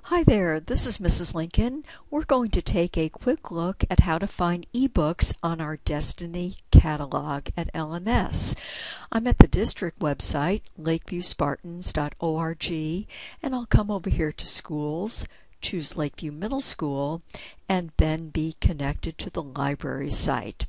Hi there, this is Mrs. Lincoln. We're going to take a quick look at how to find eBooks on our Destiny catalog at LMS. I'm at the district website, lakeviewspartans.org, and I'll come over here to Schools, choose Lakeview Middle School, and then be connected to the library site.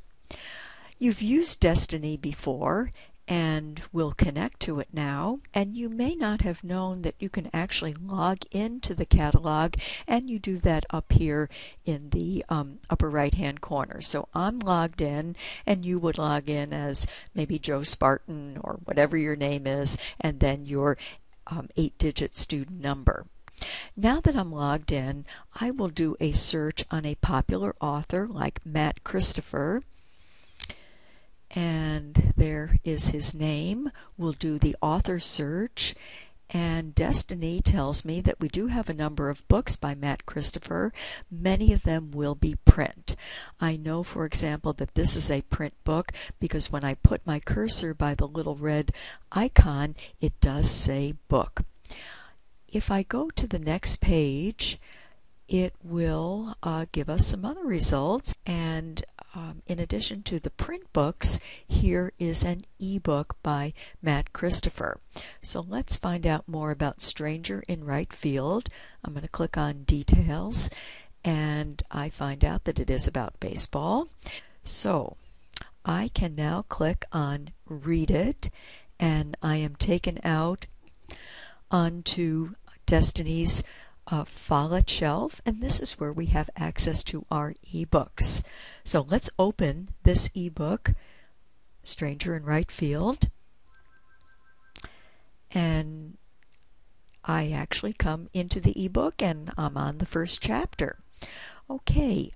You've used Destiny before, and we'll connect to it now, and you may not have known that you can actually log into the catalog, and you do that up here in the upper right hand corner. So I'm logged in, and you would log in as maybe Joe Spartan or whatever your name is, and then your 8-digit student number. Now that I'm logged in, I will do a search on a popular author like Matt Christopher. And there is his name. We'll do the author search, and Destiny tells me that we do have a number of books by Matt Christopher. Many of them will be print. I know, for example, that this is a print book because when I put my cursor by the little red icon, it does say book. If I go to the next page, it will give us some other results, and in addition to the print books, here is an ebook by Matt Christopher. So let's find out more about Stranger in Right Field. I'm going to click on Details, and I find out that it is about baseball. So I can now click on Read It, and I am taken out onto Destiny's FollettShelf, and this is where we have access to our ebooks. So let's open this ebook, Stranger in Right Field, and I actually come into the ebook and I'm on the first chapter. Okay,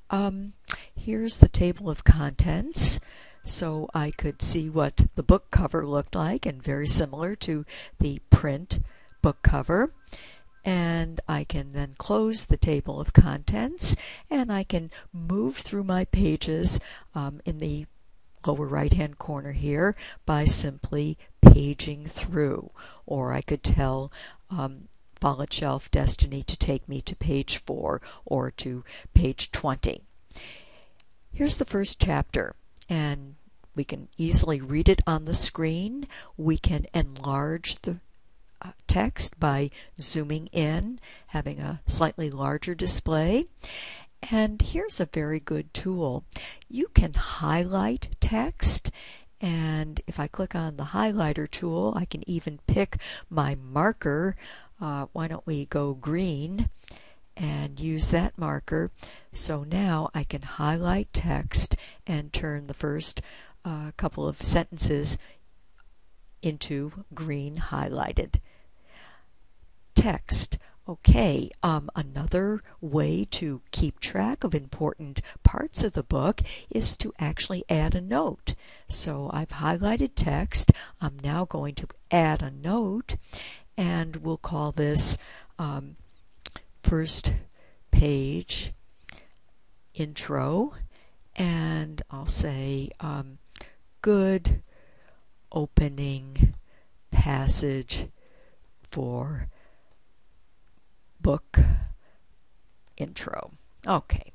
here's the table of contents. So I could see what the book cover looked like, and very similar to the print book cover. And I can then close the table of contents, and I can move through my pages in the lower right hand corner here by simply paging through, or I could tell FollettShelf Destiny to take me to page 4 or to page 20. Here's the first chapter, and we can easily read it on the screen. We can enlarge the text by zooming in, having a slightly larger display. And here's a very good tool. You can highlight text, and if I click on the highlighter tool, I can even pick my marker. Why don't we go green and use that marker? So now I can highlight text and turn the first couple of sentences into green highlighted text. Okay, another way to keep track of important parts of the book is to actually add a note. So I've highlighted text. I'm now going to add a note, and we'll call this first page intro, and I'll say good opening passage for book intro. Okay,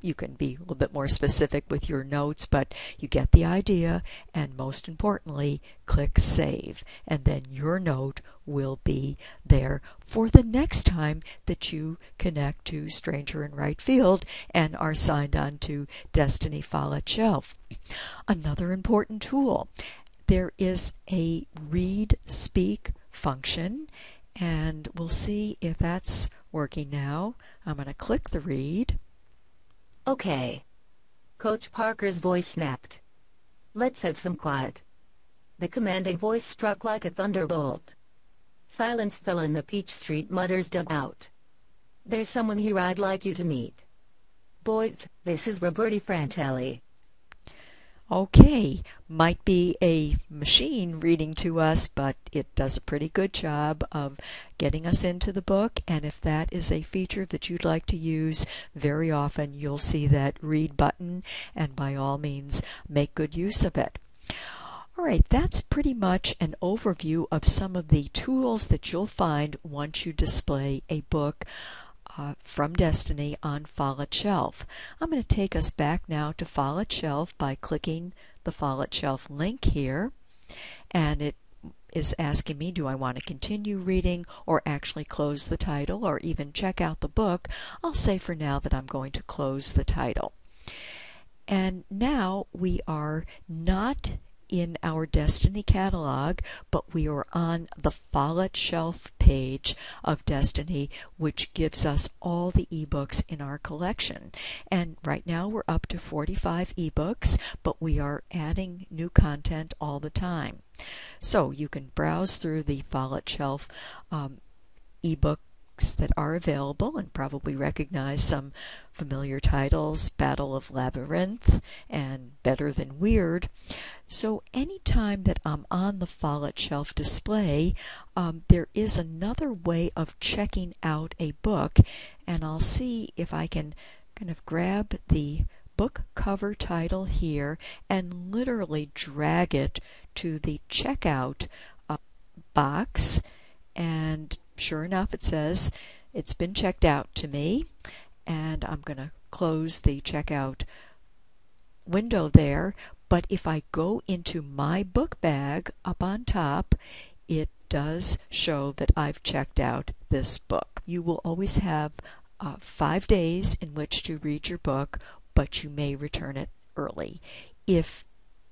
you can be a little bit more specific with your notes, but you get the idea, and most importantly, click Save, and then your note will be there for the next time that you connect to Stranger in Right Field and are signed on to Destiny FollettShelf. Another important tool, there is a read speak function, and we'll see if that's working now. I'm going to click the read. Okay. Coach Parker's voice snapped. Let's have some quiet. The commanding voice struck like a thunderbolt. Silence fell in the Peach Street Mutters dugout. There's someone here I'd like you to meet. Boys, this is Roberti Frantelli. Okay, might be a machine reading to us, but it does a pretty good job of getting us into the book, and if that is a feature that you'd like to use, very often you'll see that read button, and by all means make good use of it. All right, that's pretty much an overview of some of the tools that you'll find once you display a book from Destiny on FollettShelf. I'm going to take us back now to FollettShelf by clicking the FollettShelf link here, and it is asking me, do I want to continue reading or actually close the title or even check out the book? I'll say for now that I'm going to close the title. And now we are not in our Destiny catalog, but we are on the FollettShelf page of Destiny, which gives us all the ebooks in our collection. And right now we're up to 45 ebooks, but we are adding new content all the time. So you can browse through the FollettShelf ebooks that are available and probably recognize some familiar titles, Battle of Labyrinth and Better Than Weird. So anytime that I'm on the FollettShelf display, there is another way of checking out a book, and I'll see if I can kind of grab the book cover title here and literally drag it to the checkout box, and sure enough it says it's been checked out to me, and I'm going to close the checkout window there. But if I go into my book bag up on top, it does show that I've checked out this book. You will always have 5 days in which to read your book, but you may return it early. If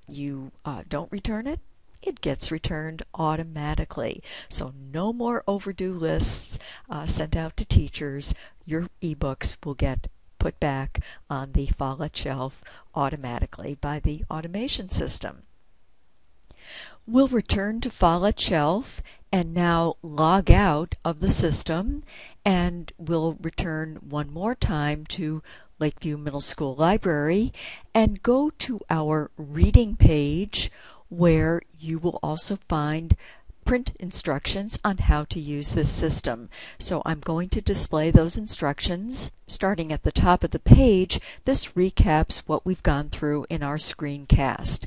you don't return it, it gets returned automatically. So no more overdue lists sent out to teachers. Your ebooks will get put back on the FollettShelf automatically by the automation system. We'll return to FollettShelf and now log out of the system, and we'll return one more time to Lakeview Middle School Library and go to our reading page, where you will also find print instructions on how to use this system. So I'm going to display those instructions. Starting at the top of the page, this recaps what we've gone through in our screencast.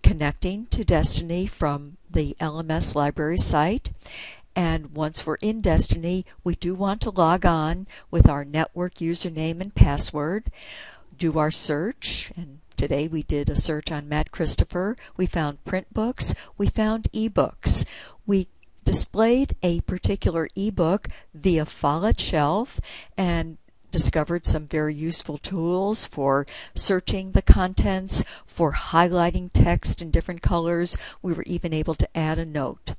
Connecting to Destiny from the LMS Library site, and once we're in Destiny, we do want to log on with our network username and password, do our search, and today we did a search on Matt Christopher. We found print books. We found ebooks. We displayed a particular ebook via FollettShelf and discovered some very useful tools for searching the contents, for highlighting text in different colors. We were even able to add a note.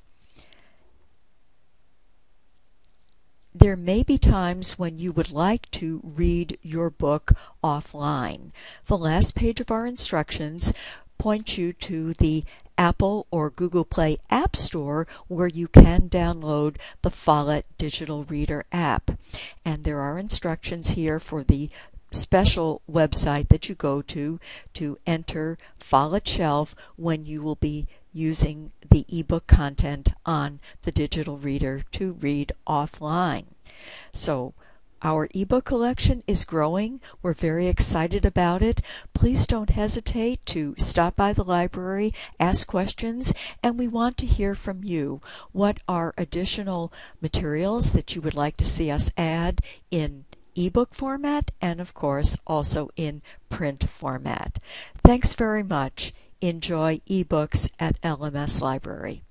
There may be times when you would like to read your book offline. The last page of our instructions points you to the Apple or Google Play App Store, where you can download the Follett Digital Reader app. And there are instructions here for the special website that you go to enter FollettShelf when you will be using the ebook content on the digital reader to read offline. So our ebook collection is growing. We're very excited about it. Please don't hesitate to stop by the library, ask questions, and we want to hear from you. What are additional materials that you would like to see us add in ebook format, and of course also in print format? Thanks very much. Enjoy ebooks at LMS Library.